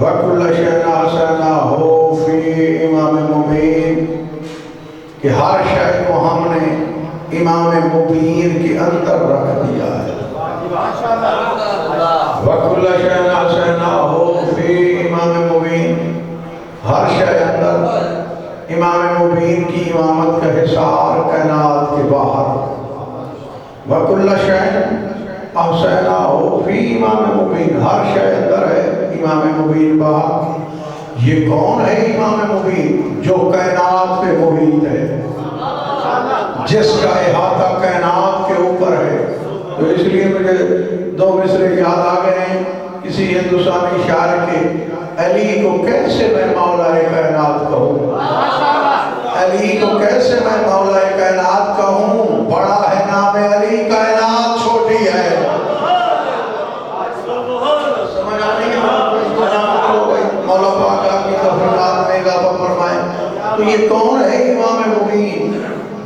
وَكُلَّ شَيْءٍ أَحْصَيْنَاهُ فِي إِمَامٍ مُبِينٍ کہ ہر شے کو ہم نے امام مبین کے اندر رکھ دیا ہے. وَكُلَّ شَيْءٍ أَحْصَيْنَاهُ فِي إِمَامٍ مُبِينٍ ہر شے اندر امام مبین کی امامت کا حصار کائنات کے باہر. وَكُلَّ شَيْءٍ أَحْصَيْنَاهُ فِي إِمَامٍ مُبِينٍ ہر شے اندر ہے امام مبین باہر. یہ کون ہے امام مبین؟ جو کائنات پہ محیط ہے، جس کا احاطہ کائنات کے اوپر ہے. تو اس لیے مجھے دو مصرے یاد آ گئے ہیں کسی ہندوستانی شاعر کے. علی کو کیسے میں مولا کائنات کہوں، علی کو کیسے میں مولا کائنات کہوں، بڑا ہے نام علی کائنات چھوٹی ہے. سمجھ آنے کے مولا پاک آپ کی تفریحات میں اضافہ فرمائیں. تو یہ کون ہے امام مبین؟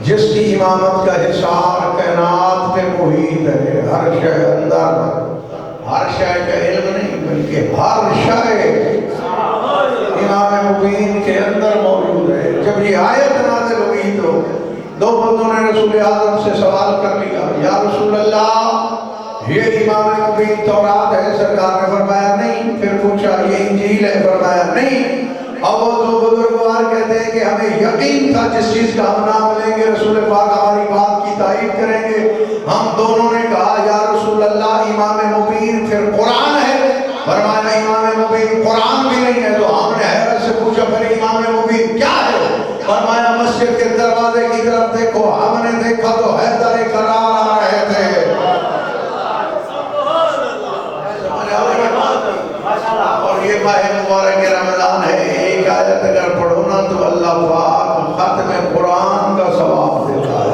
جس کی امامت کا حصار کائنات پہ محیط ہے. ہر شے اندر، ہر شے کا علم نہیں بلکہ ہر شے امام مبین کے اندر موجود ہے. جب یہ آیت نازل ہوئی تو دو بندوں نے رسول اعظم سے سوال کر لیا، یا رسول اللہ یہ امام مبین تورات ہے؟ سرکار نے فرمایا نہیں. پھر پوچھا یہ انجیل ہے؟ فرمایا نہیں. اب وہ دو بزرگوار کہتے ہیں کہ ہمیں یقین تھا جس چیز کا ہم نام لیں گے رسول پاک ہماری بات کی تائید کریں گے. ہم دونوں نے کہا یا رسول اللہ امام مبین پھر قرآن ہے؟ فرمایا امام مبین قرآن بھی نہیں ہے. تو ہم نے حیرت سے پوچھا پھر امام مبین کیا ہے؟ فرمایا مسجد کے دروازے کی طرف دیکھو. ہم نے دیکھا تو حیدر کرار آ رہے تھے. اور یہ ماہ مبارک رمضان ہے. ایک آیت اگر پڑھو نا تو اللہ پاک ختم قرآن کا ثواب دیتا ہے.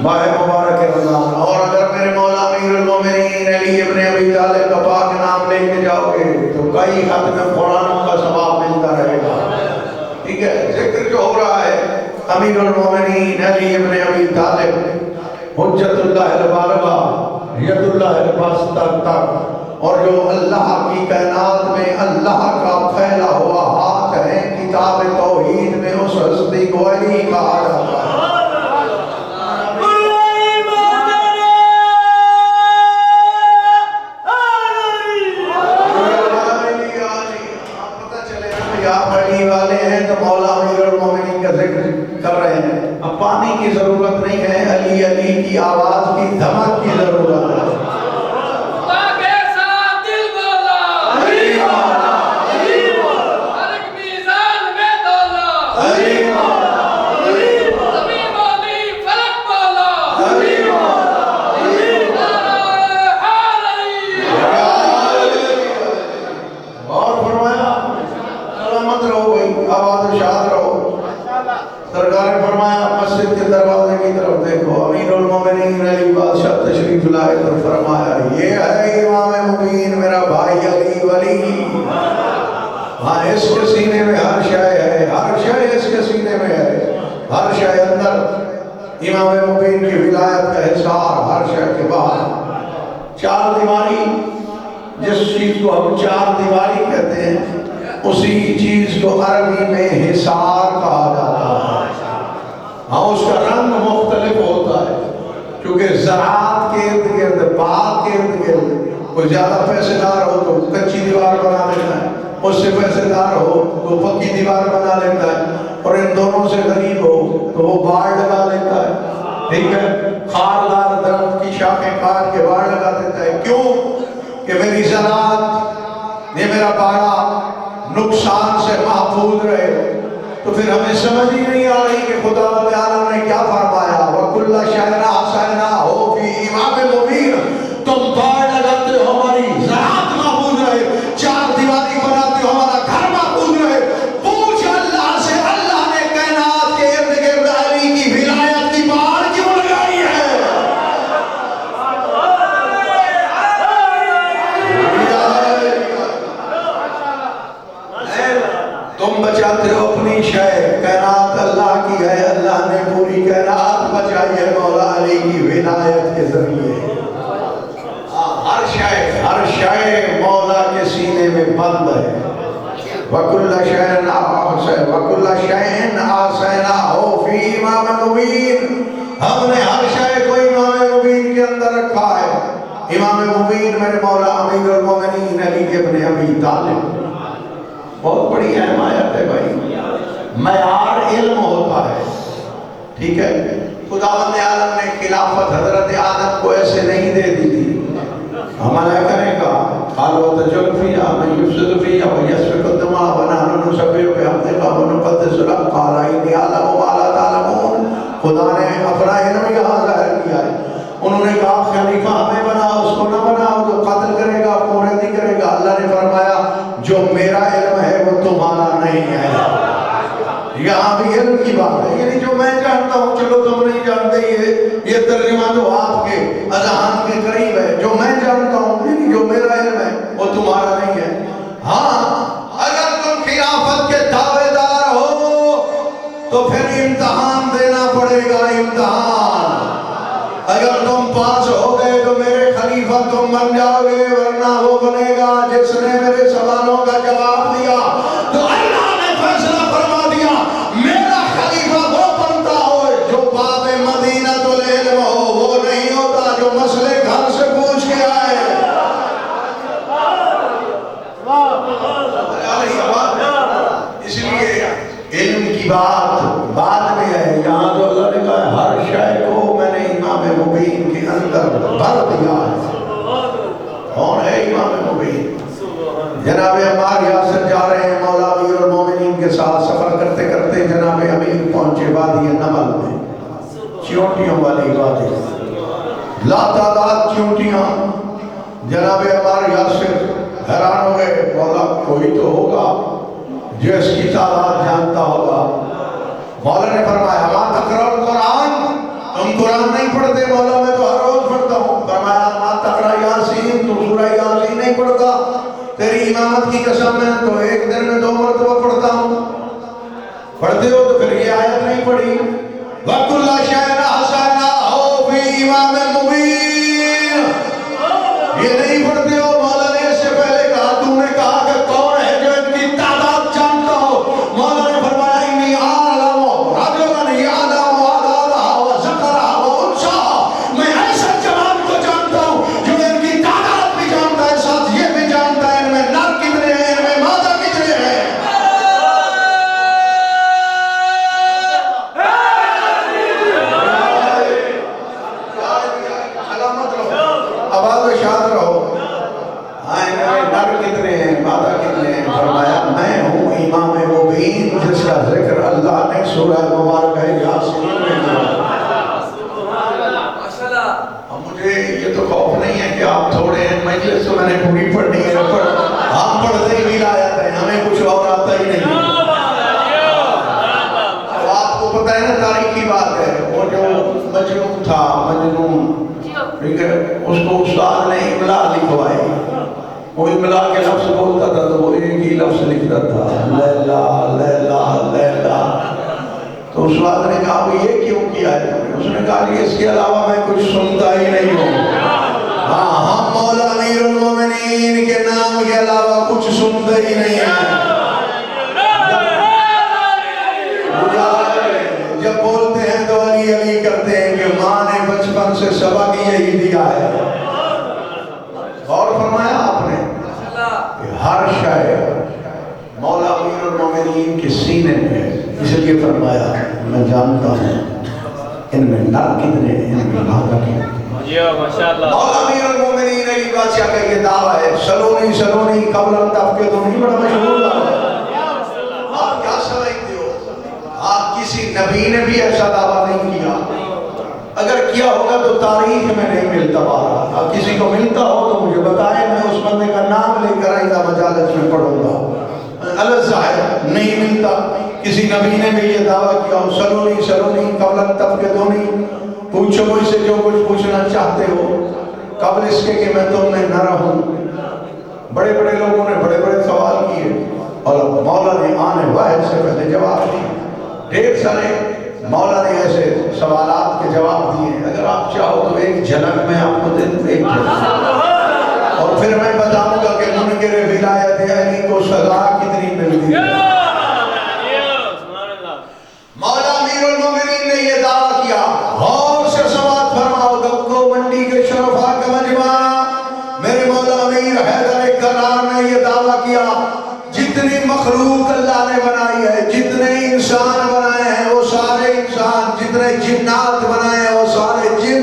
ماہ مبارک رمضان. اور اگر میرے مولا امیر المومنین علی ابن ابی طالب کا پاک نام لے کے جاؤ گے تو کئی ختم قرآن کا ثواب ملتا رہے گا. ٹھیک ہے. ذکر جو ہو رہا ہے امیر المومنین علی ابن ابی طالب حجت اللہ البالغہ ید اللہ الباسطہ تک، اور جو اللہ کی کائنات میں اللہ کا پھیلا ہوا ہاتھ ہے. کتاب توحید میں اس ہستی کو علی کہا جاتا ہے. پتہ چلے آپ علی والے ہیں تو مولا امیر المومنین کا ذکر کر رہے ہیں. اب پانی کی ضرورت نہیں ہے، علی علی کی آواز کی دھمک کی ضرورت ہے. سرکار نے فرمایا مسجد کے دروازے کی طرف دیکھو. امیر المومنین علی بادشاہ تشریف لائے تو فرمایا یہ ہے امام مبین میرا بھائی علی ولی. ہاں اس کے سینے میں ہر شے ہے، ہر شے اس کے سینے میں ہے. ہر شے اندر امام مبین کی ولایت کا حصار، ہر شے کے باہر. چار دیواری، جس چیز کو ہم چار دیواری کہتے ہیں اسی چیز کو عربی میں حصار کہا جاتا ہے. ہاں اس کا رنگ مختلف ہوتا ہے کیونکہ زراعت کے ارد گرد، باغ کے ارد گرد کوئی زیادہ پیسے دار ہو تو کچی دیوار بنا لیتا ہے، اس سے پیسے دار ہو تو پکی دیوار بنا لیتا ہے، اور ان دونوں سے غریب ہو تو وہ باڑ لگا لیتا ہے. ٹھیک ہے. خاردار درخت کی شاخیں کاٹ کے باڑ لگا دیتا ہے. کیوں؟ کہ میری زراعت، یہ میرا باڑا نقصان سے محفوظ رہے. تو پھر ہمیں سمجھ ہی نہیں آ رہی کہ خدا عالم نے کیا فرمایا. وَكُلَّ شَيْءٍ أَحْصَيْنَاهُ فِي إِمَامٍ مُبِينٍ. تم باڑ لگاتے ہو ہماری زراعت محفوظ رہے، چار دیواری بناتے ہو ہمارا گھر محفوظ رہے. پوچھ اللہ سے اللہ نے کائنات کے ارد گرد علی کی ولایت کی باڑ کیوں لگائی ہے؟ تم بچاتے ہو اپنی شے، کائنات اللہ کی ہے. اللہ نے پوری کائنات بچائی ہے مولا علی کی ولایت کے ذریعے. ہر شے مولا کے سینے بند ہے وَكُلَّ شَيْءٍ آسَيْنَاهُ فِي إِمَامٍ مُبِينٍ ہم نے ہر شے کو امام مبین کے اندر رکھا ہے امام مبین میرے مولا امیر المومنین علی ابن ابی طالب بہت بڑی اہم آیت ہے بھائی معیار علم ہوتا ہے ٹھیک ہے خداوند عالم نے خلافت حضرت آدم کو ایسے نہیں دے دی تھی ملائکہ نے کہا قالوا تجعل فيها من يفسد فيها ويسفك الدماء ونحن نسبح بحمدك ونقدس لك قال إني أعلم ما لا تعلمون خدا نے اپنا علم یہاں ظاہر کیا ہے انہوں نے کہا خلیفہ ہمیں بناؤ اس کو نہ بناؤ جو قتل کرے گا قوریتی کرے گا اللہ نے فرمایا جو میرا علم ہے وہ تمہارا نہیں ہے یہاں بھی علم کی بات ہے یعنی جو میں جانتا ہوں چلو تم نہیں جانتے یہ ترجمہ تو آپ کے اذہان کے قریب ہے جو میں جانتا ہوں یعنی جو میرا علم ہے وہ تمہارا نہیں ہے ہاں اگر تم خلافت کے دعوے دار ہو تو پھر امتحان دینا پڑے گا امتحان اگر تم پاس ہو گئے تو میرے خلیفہ تم بن جاؤ گے ورنہ وہ بنے گا جس نے میرے سوالوں کا جواب دیا تو اللہ نے فیصلہ فرما دیا میرا خلیفہ وہ بنتا ہو جو باب مدینہ العلم ہو وہ نہیں ہوتا جو مسئلے گھر سے پوچھ کے آئے اس لیے علم کی بات بعد میں ہے یہاں جو اللہ نے کہا ہر شے کو میں نے امام مبین کے اندر بھر دیا ہے کون ہے امام مبین جناب عمار یاسر جا رہے ہیں مولا امیر المومنین کے ساتھ سفر کرتے کرتے جناب امیر پہنچے وادی نمل میں چیونٹیوں والی وادی لا تعداد چیونٹیاں جناب عمار یاسر حیران ہو گئے مولا کوئی تو ہوگا جو اس کی تعداد جانتا ہوگا مولا نے فرمایا ما تقرأ القرآن تم قرآن نہیں پڑھتے مولا میں تو ہر روز پڑھتا ہوں فرمایا ما تقرأ یاسین تو سورہ یاسین نہیں پڑھتا تیری امامت کی قسم ہے تو ایک دن میں 2 مرتبہ پڑھتا ہوں پڑھتے ہو تو پھر یہ آیت نہیں پڑھی وَكُلَّ شَيْءٍ آسَيْنَاهُ فِي إِمَامٍ مُبِينٍ یہ نہیں پڑھتے ہو مولا نے اس سے پہلے کہا تو نے کہا کہ کون ہے جو ان کی تعداد جانتا ہو مولا نے فرمایا انی اعلم رجلا یعلم عددها وذکرها وانثاها میں ایسے جوان کو جانتا ہوں جو ان کی تعداد بھی جانتا ہے ساتھ یہ بھی جانتا ہے ان میں نر کتنے ہیں ان میں مادہ کتنے ہیں سلامت رہو آباد و شاد رہو نر کتنے ہیں مادہ کتنے ہیں فرمایا میں ہوں امام مبین جس کا ذکر اللہ نے سورہ مبارکہ یاسین میں کیا اب مجھے یہ تو خوف نہیں ہے کہ آپ تھوڑے ہیں مجلس تو میں نے پوری پڑھنی ہے ہم پڑھتے ہی ولایت ہیں ہمیں کچھ اور آتا ہی نہیں اب آپ کو پتہ ہے نا تاریخی بات ہے وہ جو مجنون تھا مجنون ٹھیک ہے اس کو استاد نے املا لکھوائی وہ املا کے لفظ بولتا تھا تو وہ ایک ہی لفظ لکھتا تھا لیلا لیلا لیلا تو استاد نے کہا وہ یہ کیوں کیا ہے اس نے کہا کہ اس کے علاوہ میں کچھ سنتا ہی نہیں ہوں ہاں ہم مولا امیر المومنین کے نام کے علاوہ کچھ سنتے ہی نہیں ہیں جب بولتے ہیں تو علی علی کرتے ہیں کہ ماں نے بچپن سے سبق یہی دیا ہے اور فرمایا آپ نے کہ ہر شے مولا امیر المومنین کے سینے میں اس لیے فرمایا میں جانتا ہوں ان میں نر کتنے ہیں ان میں مادہ کتنے مولا امیر المومنین علی بادشاہ کا یہ دعویٰ ہے سلونی سلونی قبل تب کے تو نہیں بڑا مشہور دعویٰ ہے آپ کیا سمجھتے ہو آپ کسی نبی نے بھی ایسا دعویٰ نہیں کیا اگر کیا ہوگا تو تاریخ میں نہیں ملتا بارہ اب کسی کو ملتا ہو تو مجھے بتائیں میں اس بندے کا نام لے کر آئندہ مجالس میں پڑھوں گا الگ ہے نہیں ملتا کسی نبی نے بھی یہ دعویٰ کیا سلونی سلونی قبل تب کے دونی پوچھو مجھ سے جو کچھ پوچھنا چاہتے ہو قبل اس کے کہ میں تم میں نہ رہوں بڑے بڑے لوگوں نے بڑے بڑے سوال کیے اور مولا نے آنے واحد سے پہلے جواب دیے ڈھیر سارے مولا نے ایسے سوالات کے جواب دیے اگر آپ چاہو تو ایک جھلک میں آپ کو دے دوں ایک جھلک اور پھر میں بتاؤں گا کہ منکر ولایت علی کو سزا کتنی ملتی ہے۔ مولا امیر المومنین نے یہ دعویٰ کیا، غور سے سماعت فرماؤ، گکو منڈی کے شرفا کا مجمع، میرے مولا امیر حیدر کرار نے یہ دعویٰ کیا، جتنی مخلوق اللہ نے بنائی ہے، جتنے انسان بنائے ہیں وہ سارے انسان، جتنے جنات بنائے ہیں وہ سارے جن،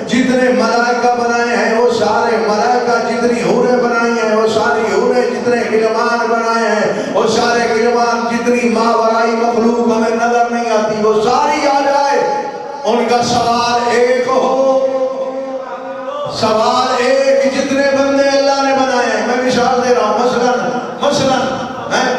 جتنے ملائکہ بنائے ہیں وہ سارے ملائکہ، جتنی حوریں بنائی ہیں وہ ساری حوریں، جتنے غلمان بنائے ہیں وہ سارے غلمان، جتنی ماورائی مخلوق ہمیں نظر نہیں آتی وہ ساری آ جائے، ان کا سوال ایک ہو، سوال ایک، جتنے بندے اللہ نے بنائے ہیں، میں مثال دے رہا ہوں، مثلا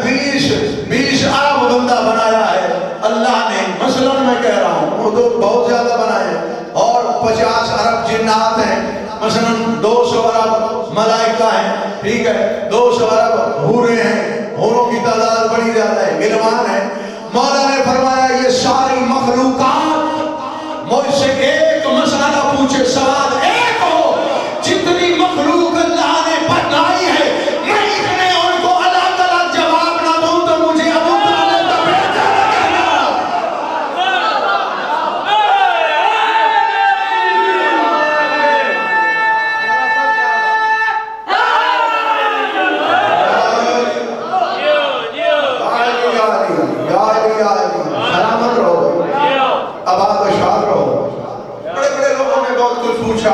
20 ارب بندہ بنایا ہے اللہ نے، مثلا میں کہہ رہا ہوں، وہ تو بہت زیادہ بنائے ہیں، اور 50 ارب جنات ہیں، مثلا 200 ارب ملائکہ ہیں، ٹھیک ہے، 200 ارب حوریں ہیں، حوروں کی تعداد بڑی زیادہ ہے، غلمان ہیں، مولا نے فرمایا یہ ساری مخلوقات مجھ سے ایک مسئلہ پوچھے، سوال ایک ہو، جتنی مخلوق اللہ نے بنائی ہے میں اتنے ان کو الگ الگ جواب نہ دوں تو مجھے ابو طالب کا بیٹا کہنا۔ سلامت رہو، آباد و شاد رہو۔ بڑے بڑے لوگوں نے بہت کچھ پوچھا،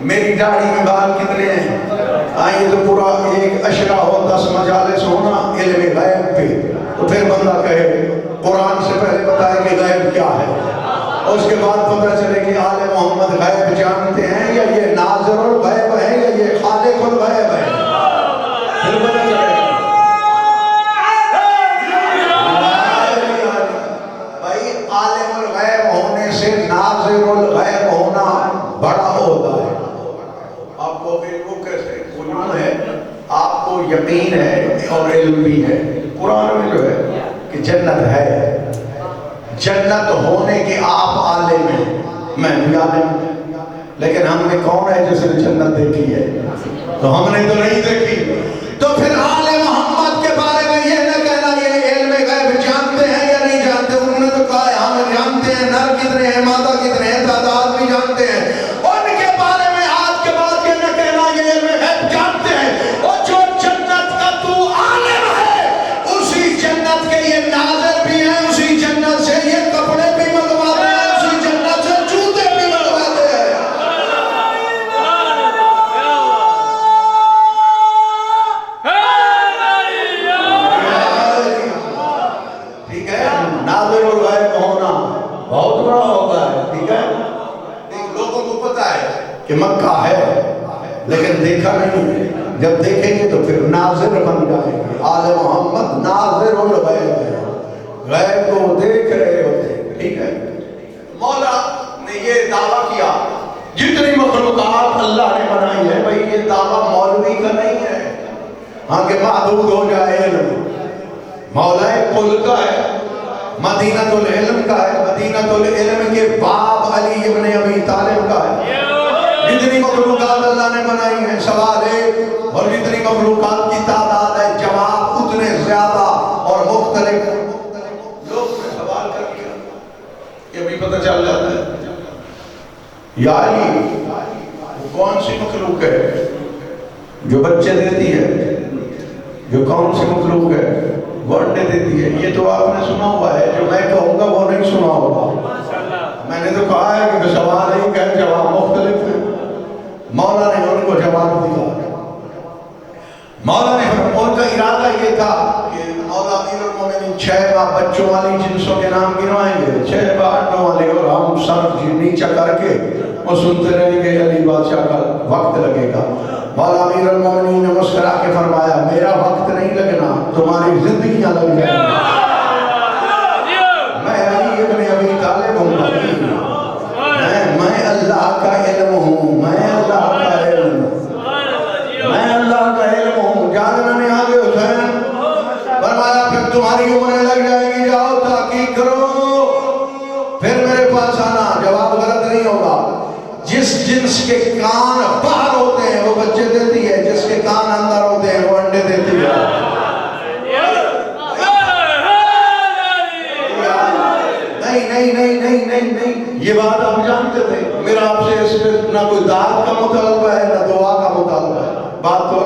میری داڑھی میں بال کتنے ہیں، آئیے تو پورا ایک اشرا ہو 10 مجالس ہونا علم غیب پہ، تو پھر بندہ کہے قرآن سے پہلے بتائے کہ غیب کیا ہے، اس کے بعد پتہ چلے کہ آل محمد غیب جانتے ہیں یا یہ ناظر الغیب ہے یا یہ خالق الغیب ہے، پھر پتہ چلے بھائی عالم الغیب ہونے سے ناظر الغیب ہونا بڑا ہوتا ہے۔ آپ کو علم کیسے علم ہے، آپ کو یقین ہے اور علم بھی ہے، قرآن میں جو ہے کہ جنت ہے، جنت ہونے کے آپ عالم ہیں، میں بھی عالم ہوں، لیکن ہم نے کون ہے جس نے جنت دیکھی ہے؟ تو ہم نے تو نہیں دیکھی، تو پھر آل محمد کے بارے میں یہ نہ کہنا یہ علم غیب جانتے ہیں یا نہیں جانتے، انہوں نے تو کہا ہے ہم جانتے ہیں نر کتنے ہیں مادہ کتنے ہیں تعداد بھی جانتے ہیں، ان کے بارے میں آج کے بعد یہ نہ کہنا یہ علم غیب جانتے ہیں، اور جو جنت کا تو عالم ہے اسی جنت کے یہ ناظر بھی ہیں، اسی جنت سے یہ کپڑے بھی منگواتے ہیں، اسی جنت سے جوتے بھی منگواتے ہیں۔ ٹھیک ہے، ناظر الغیب ہونا بہت بڑا ہوتا ہے، ٹھیک ہے، لوگوں کو پتا ہے کہ مکہ ہے لیکن دیکھا نہیں ہے، جب دیکھیں گے تو پھر ناظر بن جائیں گے، آل محمد ناظر الغیب ہے، غیب کو وہ دیکھ رہے ہوتے ہیں، ٹھیک ہے۔ مولا نے یہ دعویٰ کیا جتنی مخلوقات اللہ نے بنائی ہے، بھئی یہ دعویٰ مولوی کا نہیں ہے ہاں کہ محدود ہو جائے علم، مولا کل کا ہے، مدینہ العلم کا ہے، مدینہ العلم کے باب علی ابن ابی طالب کا ہے، جتنی مخلوقات اللہ نے بنائی ہیں سوال ایک، اور جتنی مخلوقات کی تعداد ہے جواب اتنے زیادہ اور مختلف، لوگ نے سوال کر لیا یہ بھی پتہ چل جاتا ہے یا علی وہ کون سی مخلوق ہے جو بچے دیتی ہے، جو کون سی مخلوق ہے وہ انڈے دیتی ہے، یہ تو آپ نے سنا ہوا ہے، جو میں کہوں گا وہ نہیں سنا ہوگا، میں نے تو کہا ہے کہ سوال ایک ہے جواب مختلف ہے، مولا نے ان کو جواب دیا، مولا نے ان کا ارادہ یہ تھا کہ مولا امیر المومنین 6 بار بچوں والی جنسوں کے نام گنوائیں گے، 6 بار انڈوں والے، اور ہم سر نیچا کر کے وہ سنتے رہیں گے علی بادشاہ کا وقت لگے گا۔ مولا امیر المومنین نے مسکرا کے فرمایا میرا وقت نہیں لگنا، تمہاری زندگیاں لگ جائیں گی، میں علی ابن ابی طالب ہوں، میں اللہ کا علم ہوں، میں اللہ کا علم ہوں، میں اللہ کا علم ہوں، جاننا نہیں آگے حسین فرمایا پھر تمہاری عمریں لگ جائیں گی، جاؤ تحقیق کرو پھر میرے پاس آنا، جواب غلط نہیں ہوگا، جس جنس کے کان باہر ہوتے ہیں وہ بچے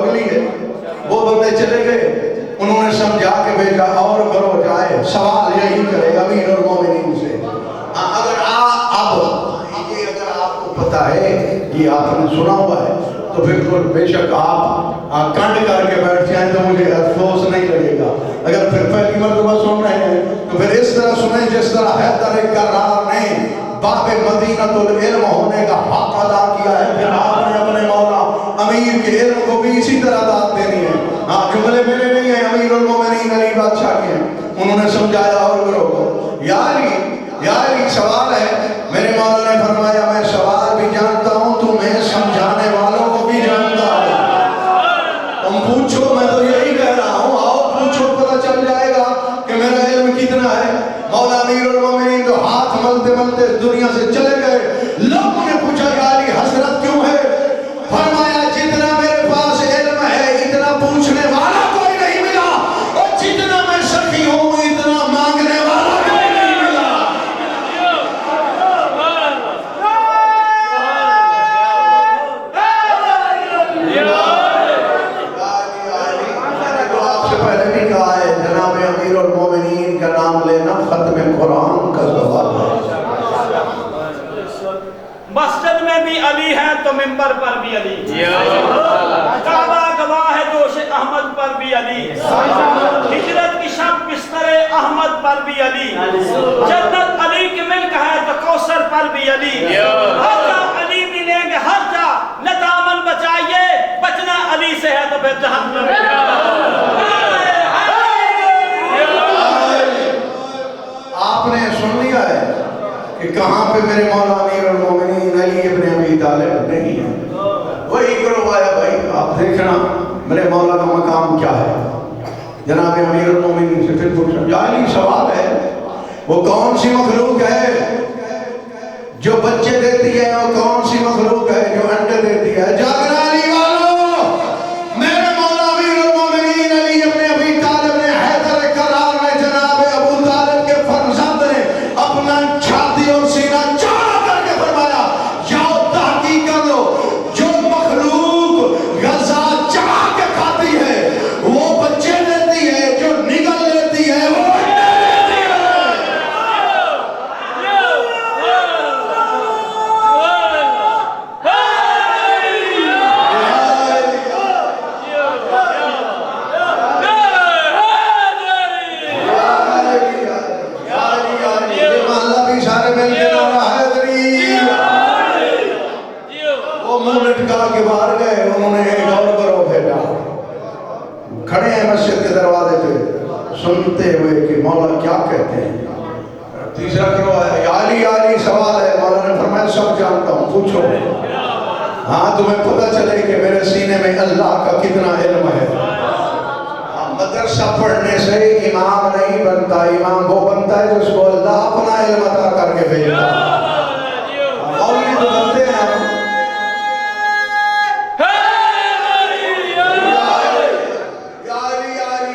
اگلی ہے. وہ بندے چلے گئے, انہوں نے سمجھا کے بھیجا اور کرو جائے, سوال یہی کرے امیر المومنین سے. اگر آپ کو پتا ہے یہ آپ نے سنا ہوا ہے تو بالکل بے شک آپ کنڈ کر کے بیٹھ جائیں تو مجھے افسوس نہیں لگے گا. اگر پھر پہلی مرتبہ سن رہے ہیں تو پھر اس طرح سنیں جس طرح حیدر کرار نے باب مدینۃ العلم ہونے کا حق ادا کیا ہے. پھر آپ نے اپنے مولا امیر کے علم کو بھی اسی طرح داد دینی ہے. جملے میرے نہیں ہیں, امیر المومنین علی بادشاہ کے ہیں. انہوں نے سمجھایا اور کرو یا علی سوال ہے. میرے مولا نے فرمایا میں سوال بھی جانتا ہوں, تمہیں سمجھانے والوں کو بھی جانتا ہوں. تم پوچھو, میں تو یہی کہہ رہا ہوں, آؤ پوچھو, پتہ چل جائے گا کہ میرا علم کتنا ہے. مولا امیر المومنین تو ہاتھ ملتے ملتے دنیا سے چلے گئے. لوگوں نے پوچھا یا علی حسرت کیوں ہے؟ فرمایا جتنا میرے پاس علم ہے اتنا پوچھنے والا کوئی نہیں ملا, اور جتنا میں سخی ہوں اتنا مانگنے والا کوئی نہیں ملا. آپ سے پہلے بھی کہا ہے جناب امیر المومنین کا نام لینا ختم قرآن کا سوال ہے. مسجد میں بھی علی ہے تو منبر پر بھی علی, کعبہ گواہ ہے جوش احمد پر بھی علی, ہجرت کی شب بستر احمد پر بھی علی, جنت علی کی ملک ہے تو کوثر پر بھی علی. ہر جا علی ملیں گے ہر جا, نہ دامن بچائیے بچنا علی سے ہے تو پھر جہنم. آپ نے سن لیا ہے کہ کہاں پہ میرے مولا امیر المومنین علی ابن ابی طالب نہیں ہے. وہی کرو آیا بھائی, آپ دیکھنا میرے مولا کا مقام کیا ہے. جناب امیر المومنین سے پھر پوچھا یا علی سوال ہے, وہ کون سی مخلوق ہے جو بچے دیتی ہے, وہ کون سی مخلوق ہے جو انڈے دیتی ہے؟ جاگنا علی والو, میرے مولا امیر المومنین علی ابن ابی طالب نے حیدر کرار نے جناب ابو طالب کے فرزند نے اپنا چھاتی اور سینہ چاڑا کر کے فرمایا جاؤ تحقیق کر لو, جو مخلوق غذا چڑھا کے کھاتی ہے وہ بچے دیتی ہے, جو نگل لیتی ہے وہ انڈے دیتی ہے. کے باہر گئے, انہوں نے ایک اور گروہ بھیجا, کھڑے ہیں مسجد کے دروازے پہ سنتے ہوئے کہ مولا کیا کہتے ہیں. تیسرا گروہ ہے یا علی سوال ہے. مولا نے فرمایا سب جانتا ہوں, پوچھو. ہاں تمہیں پتہ چلے کہ میرے سینے میں اللہ کا کتنا علم ہے. مدرسہ پڑھنے سے امام نہیں بنتا, امام وہ بنتا ہے جس کو اللہ اپنا علم عطا کر کے بھیجتا ہے. مولوی تو بنتے ہیں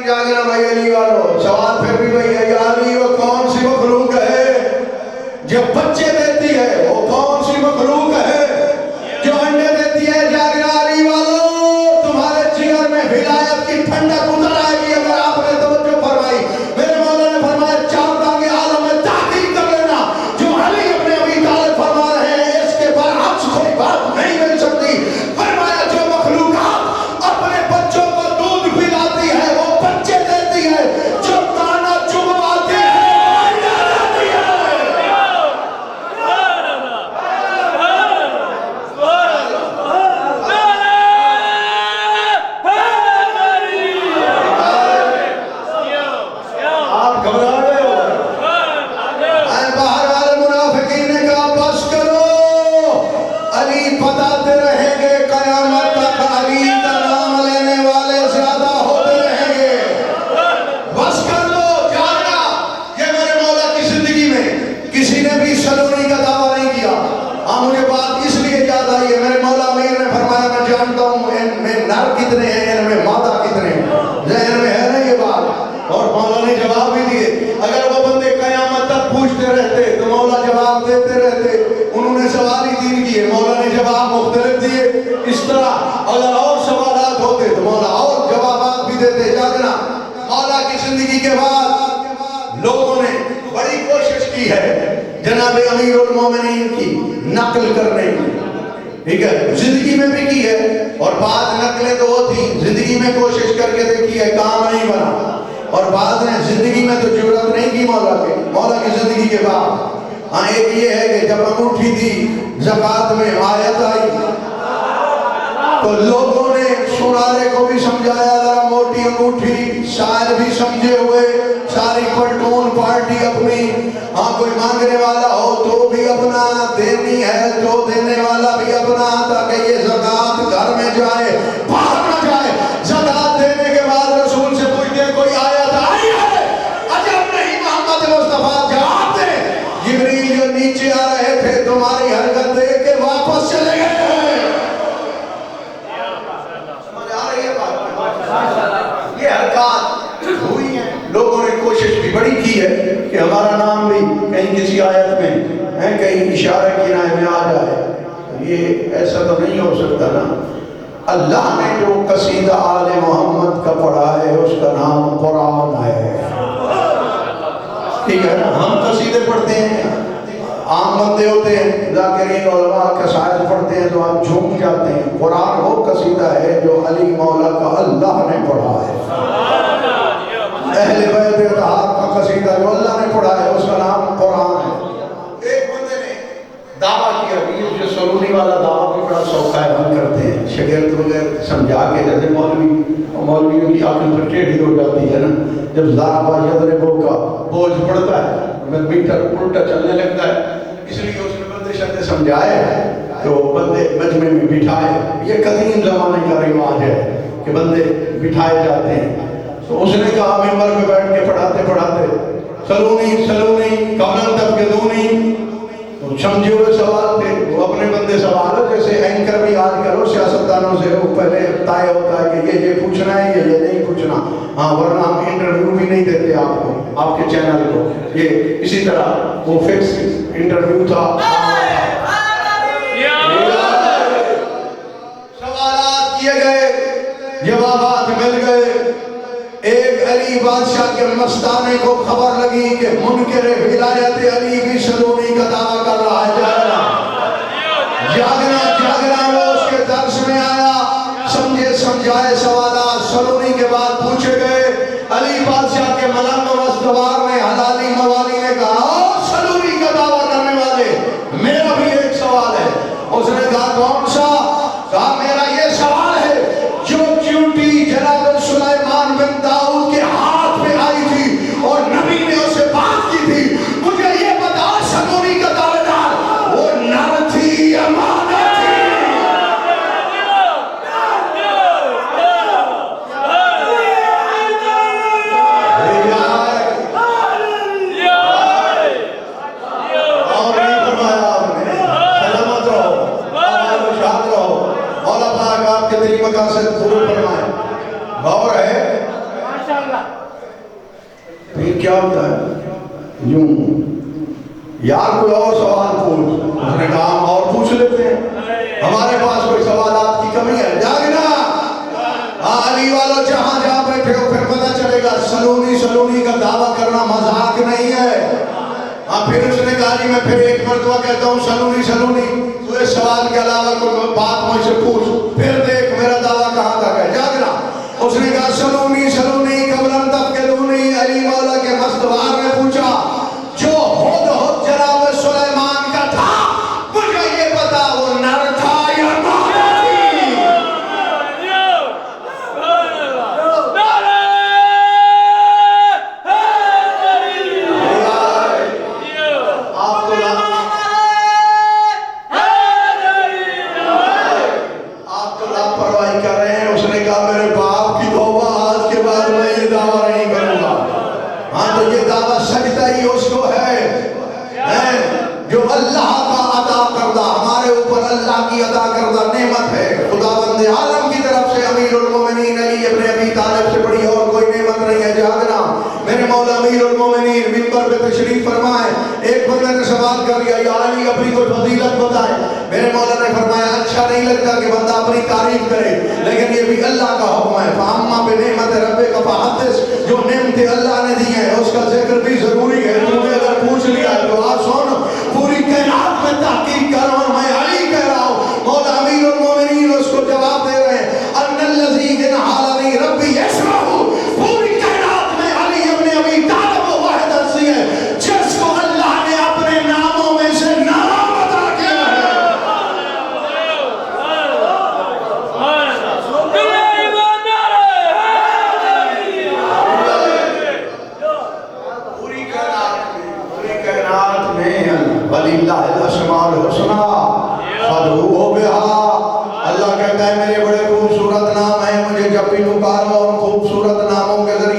جاگنا بھائی علی والو. سوال پھر بھی بھائی ہے, یا علی وہ کون سی مخلوق ہے جو بچے دیتی ہے, وہ کون سی مخلوق ہے جو انڈے دیتی ہے؟ جاگنا علی والو, تمہارے جگر میں ہدایت کی ٹھنڈک اتر آئے گی اگر آپ نے توجہ فرمائی. میرے مولا نے فرمایا چار دانگے عالم میں تحقیق کر لینا, جو علی ابن ابی طالب فرما رہے ہیں اس کے برعکس کوئی بات نہیں مل سکتی. فرمایا جو مخلوقات اپنے بچوں کو دودھ پلاتی ہے وہ بچے دیتی ہے, جو دانا چبواتی ہے وہ انڈے دیتی ہے. آپ گھبرا رہے ہو. باہر والے منافقین نے کہا بس کرو, علی بتاتے رہیں گے قیامت تک, علی کا نام لینے والے زیادہ ہوتے رہیں گے. بس کر لو, جانا. یہ میرے مولا کی زندگی میں کسی نے بھی سلونی کا دعویٰ نہیں کیا. ہاں مجھے بات اس لیے یاد آئی ہے, میرے مولا امیر نے فرمایا میں جانتا ہوں ان میں نر کتنے ہیں, ان میں مادہ کتنے ہیں. ذہن میں ہے نا یہ بات؟ اور مولا نے جواب بھی دیے. اگر وہ بندے قیامت تک پوچھتے رہتے تو مولا جواب دیتے رہتے. انہوں نے سوال ہی تین کیے, مولا نے جواب مختلف دیے. اس طرح اگر اور سوالات ہوتے تو زندگی کے بعد لوگوں نے بڑی کوشش کی ہے جناب امیر المومنین کی نقل کرنے کی، ٹھیک ہے، زندگی میں بھی کی ہے، اور بعض نقلیں تو وہ تھی زندگی میں کوشش کر کے دیکھی ہے، کام نہیں بنا، اور بعض نے زندگی میں تو جرات نہیں کی مولا کی زندگی کے بعد۔ ہاں ایک یہ ہے کہ جب انگوٹھی تھی زکوٰۃ میں آیت آئی تو لوگوں نے سنارے کو بھی سمجھایا ذرا موٹی انگوٹھی، شاعر بھی سمجھے ہوئے، ساری پلٹون پارٹی اپنی، ہاں کوئی مانگنے والا ہو تو بھی اپنا، دینی ہے تو دینے والا بھی اپنا، تاکہ یہ زکوٰۃ گھر میں جائے باہر نہ جائے۔ زکوٰۃ دینے کے بعد رسول سے پوچھتے ہیں کوئی آیت آئی ہے؟ عجب نہیں، محمد مصطفیٰ جواب دے، جبریل جو نیچے آ رہے تھے تمہاری حرکت دیکھ کے واپس چلے گئے۔ یہ حرکات ہوئی ہیں، لوگوں نے کوشش بھی بڑی کی ہے کہ ہمارا نام بھی کہیں کسی آیت میں کہیں اشارہ کنایے میں آ جائے، یہ ایسا تو نہیں ہو سکتا نا۔ اللہ نے جو قصیدہ آل محمد کا پڑھا ہے اس کا نام قرآن ہے، ٹھیک ہے نا؟ ہم قصیدے پڑھتے ہیں، عام بندے ہوتے ہیں، ذاکرین علماء قصائد پڑھتے ہیں تو آپ جھوم جاتے ہیں۔ قرآن وہ قصیدہ ہے جو علی مولا کا اللہ نے پڑھا ہے، اہل بیت اطہار کا قصیدہ جو اللہ نے پڑھا ہے اس کا نام قرآن ہے۔ ایک بندے نے دعویٰ کیا، یہ جو سلونی والا دعویٰ بھی بڑا سوکھا ہے، ہم کرتے ہیں شاگرد وغیرہ سمجھا کے، جیسے مولویوں کی عقل پر ٹیڑھی ہو جاتی ہے نا، جب ضربہ یضربو کا بوجھ پڑتا ہے میٹر الٹا چلنے لگتا ہے، اس لیے اس نے بندے شرطے سمجھائے تو بندے مجمع میں بٹھائے، یہ قدیم زمانے کا رواج ہے کہ بندے بٹھائے جاتے ہیں۔ تو اس نے کہا ممبر پہ بیٹھ کے پڑھاتے پڑھاتے سلونی سلونی قبل تفقدونی، تو سمجھے ہوئے سوال تھے، وہ اپنے بندے سوال ہے، جیسے اینکر بھی آج کرو سیاستدانوں سے وہ پہلے طے ہوتا ہے کہ یہ پوچھنا ہے یہ نہیں پوچھنا، ہاں ورنہ ہم انٹرویو بھی نہیں دیتے آپ کو، آپ کے چینل کو، یہ اسی طرح وہ فکس انٹرویو تھا۔ سوالات کیے گئے، جوابات مل گئے۔ ایک علی بادشاہ کے مستانے کو خبر لگی کہ منکر ولایت علی بھی سلونی کا دعویٰ کر رہا ہے، جاگنا وہ اس کے درس میں آیا، سمجھے سمجھائے سوالات سلونی کے بعد پوچھے گئے۔ علی بادشاہ کے ملنگ وزدوار میں حلالی موالی نے کہا سلونی کا دعویٰ کرنے والے میرا بھی ایک سوال ہے۔ اس نے کہا کون سا؟ کہا میرا یہ سوال ہے، جو چیونٹی جناب سلیمان بن داؤد کے ہاتھ پہ آئی تھی اور نبی نے اسے بات کی تھی، مجھے یہ بتا سلونی کا دعویٰ دار وہ نر تھی یا مادہ تھی؟ مقاصد ضرور فرمائیں، غور ہے پھر کیا ہوتا ہے یوں یار کوئی اور سوال پوچھ، اس نے کہا ہم اور پوچھ لیتے ہیں، ہمارے پاس کوئی سوالات کی کمی ہے، جاگنا علی والو جہاں جہاں بیٹھے ہو پھر پتہ چلے گا سلونی کا دعویٰ کرنا مذاق نہیں ہے۔ پھر اس نے کہا جی میں پھر ایک مرتبہ کہتا ہوں سلونی تو اس سوال کے علاوہ کوئی بات مجھ سے پوچھ، پھر دیکھ میرا دعویٰ کہاں تک ہے، جاگنا۔ اس نے کہا سلونی قبل تفقدونی، علی مولا کے مستوار نے پوچھا جو ہد جناب سلیمان کا تھا مجھے یہ بتا وہ نر تھا یا مادہ تھی؟ آپ تو لاپرواہی کر رہے ہیں۔ اس نے کہا میرے باپ کی توبہ، آج کے بعد میں یہ دعویٰ نہیں کروں گا۔ ہاں تو یہ دعویٰ سجدہ ہی اس کو ہے جو اللہ کا عطا کردہ، ہمارے اوپر اللہ کی عطا کردہ نعمت ہے۔ خداوند عالم کی طرف سے امیر المومنین علی ابن ابی طالب سے بڑی اور کوئی نعمت نہیں ہے، جاگنا۔ میرے مولا امیر المومنین ممبر پہ تشریف فرمائے، ایک بندے نے سوال کر لیا یا علی اپنی کوئی فضیلت بتائے۔ میرے مولا نے فرمایا اچھا نہیں لگتا کہ بندہ اپنی تعریف کرے، لیکن یہ بھی اللہ کا حکم ہے، فَأَمَّا بِنِعْمَتِ رَبِّكَ فَحَدِّثْ، جو نعمت اللہ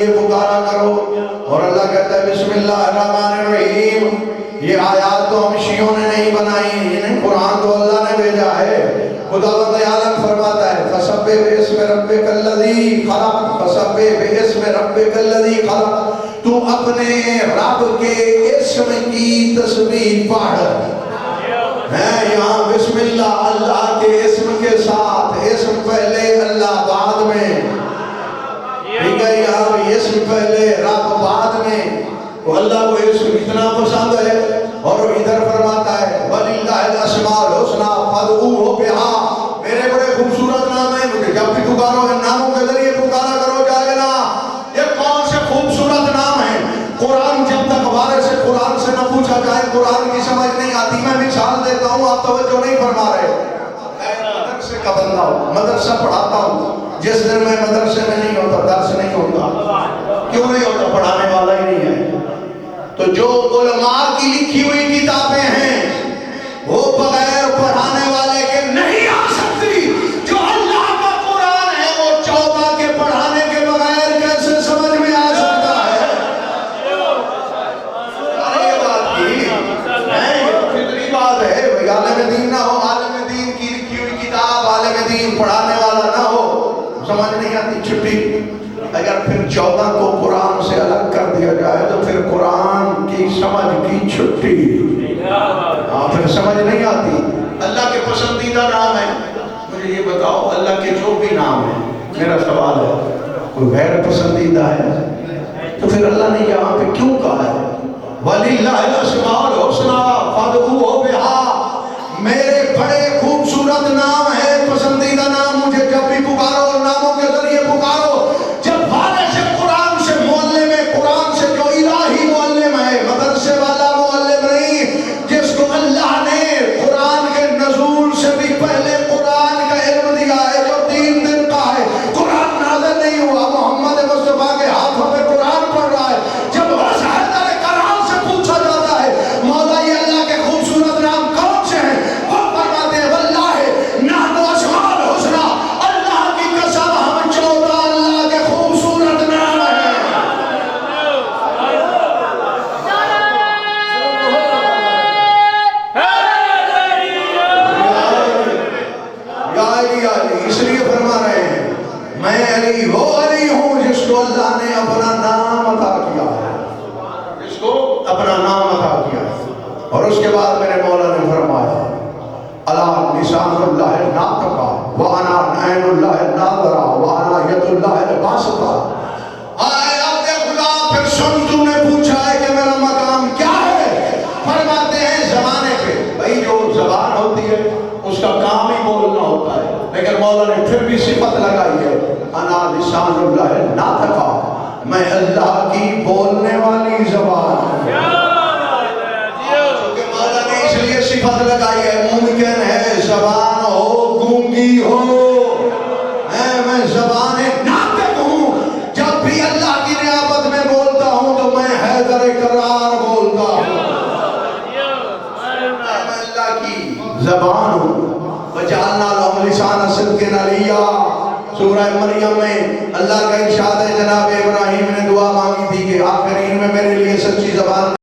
ذریعے پکارا کرو. اور اللہ کہتا ہے بسم اللہ الرحمن الرحیم. یہ آیات تو ہم شیعوں نے نہیں بنائی، انہیں قرآن تو اللہ نے بھیجا ہے. خداوند عالم فرماتا ہے فسبح باسم ربک الذی خلق، فسبح باسم ربک الذی خلق. تو اپنے رب کے اسم کی تسبیح پڑھ. یہاں بسم اللہ اللہ کے اسم کے ساتھ، اسم پہلے اللہ بعد میں، ٹھیک ہے. یہاں اسم پہلے رب بعد میں. تو اللہ کو اسم اتنا پسند ہے. اور ادھر فرماتا ہے وَلِلَّهِ الْأَسْمَاءُ الْحُسْنَى فَادْعُوهُ بِهَا. میرے بڑے خوبصورت نام ہیں، مجھے جب بھی پکارو ان ناموں کے ذریعے پکارا کرو. جائے نا یہ کون سے خوبصورت نام ہیں. قرآن جب تک وارث سے قرآن سے نہ پوچھا جائے قرآن کی سمجھ نہیں آتی. میں مثال دیتا ہوں، آپ توجہ نہیں فرما رہے. میں مدرسے کا بندہ ہوں، مدرسہ پڑھاتا ہوں. جس دن میں مدرسے میں نہیں ہوتا درس نہیں ہوتا. کیوں نہیں ہوتا؟ پڑھانے والا ہی نہیں ہے. تو جو علماء کی لکھی ہوئی کتابیں ہیں وہ بغیر پڑھانے والے کے نہیں آ سکتی. جو اللہ کا قرآن ہے وہ 14 کے پڑھانے کے بغیر کیسے سمجھ میں آ سکتا ہے؟ یہ بات کی فطری بات ہے. عالم دین نہ ہو، عالم دین کی لکھی ہوئی کتاب، عالم دین پڑھانے والا نہ ہو، سمجھ نہیں آتی. چھٹی. اگر پھر 14 کو قرآن سے الگ کر دیا جائے تو پھر قرآن کی سمجھ کی چھٹی. پھر سمجھ نہیں آتی. اللہ کے پسندیدہ نام ہے. مجھے یہ بتاؤ اللہ کے جو بھی نام ہے، میرا سوال ہے کوئی غیر پسندیدہ ہے؟ تو پھر اللہ نے یہاں پہ کیوں کہا ہے وَلِلَّهِ الْأَسْمَاءُ الْحُسْنَى فَادْعُوهُ بِهَا؟ میرے بڑے خوبصورت نام ہے، پسندیدہ نام. مجھے جب بھی پکارو اور ناموں کے ذریعے پکارو. جب وارث قرآن سے معلم ہے، قرآن سے جو الہی معلم ہے، مدرسے والا معلم نہیں، جس کو اللہ نے قرآن کے نزول سے بھی پہلے قرآن کا علم دیا ہے، جو 3 دن کا ہے. قرآن نازل نہیں ہوا، محمد مصطفیٰ کے ہاتھوں پہ قرآن پڑھ رہا ہے. جب وسائل کرام سے پوچھا جاتا ہے مولا یہ اللہ کے خوبصورت نام کون سے ہیں، وہ فرماتے ہیں واللہ نحن اسماء الحسنى. اللہ کی قسم ہم 14 اللہ کے خوبصورت نام ہیں. یا علی اس لیے فرما رہے ہیں میں علی وہ علی ہوں جس کو اللہ نے اپنا نام عطا کیا ہے، جس کو اپنا نام عطا کیا ہے. اور اس کے بعد میرے مولا نے فرمایا الا لسان اللہ ناطقا وانا عین اللہ ناظرا وانا ید اللہ باسطا. اے عبد خدا پھر سن تو نے پوچھا ہے کہ میرا مقام کیا ہے. فرماتے ہیں زمانے پہ بھائی جو زبان ہوتی ہے اس کا کام ہی بولنا ہوتا ہے، لیکن مولا نے پھر بھی صفت لگائی ہے انا لسان اللہ ناطقا، میں اللہ کی بولنے والی زبان ہوں. کیونکہ مولا نے اس لیے صفت لگائی ہے ممکن ہے زبان ہو گونگی ہو، میں زبان ناطق ہوں. جب بھی اللہ کی نیابت میں بولتا ہوں تو میں حیدر کرار بولتا ہوں. میں اللہ کی زبان ہوں. وجعلنا لهم لسان صدق علیا. سورہ مریم میں اللہ کا ارشاد ہے، جناب ابراہیم نے دعا مانگی تھی کہ آخرین میں میرے لیے سچی زبان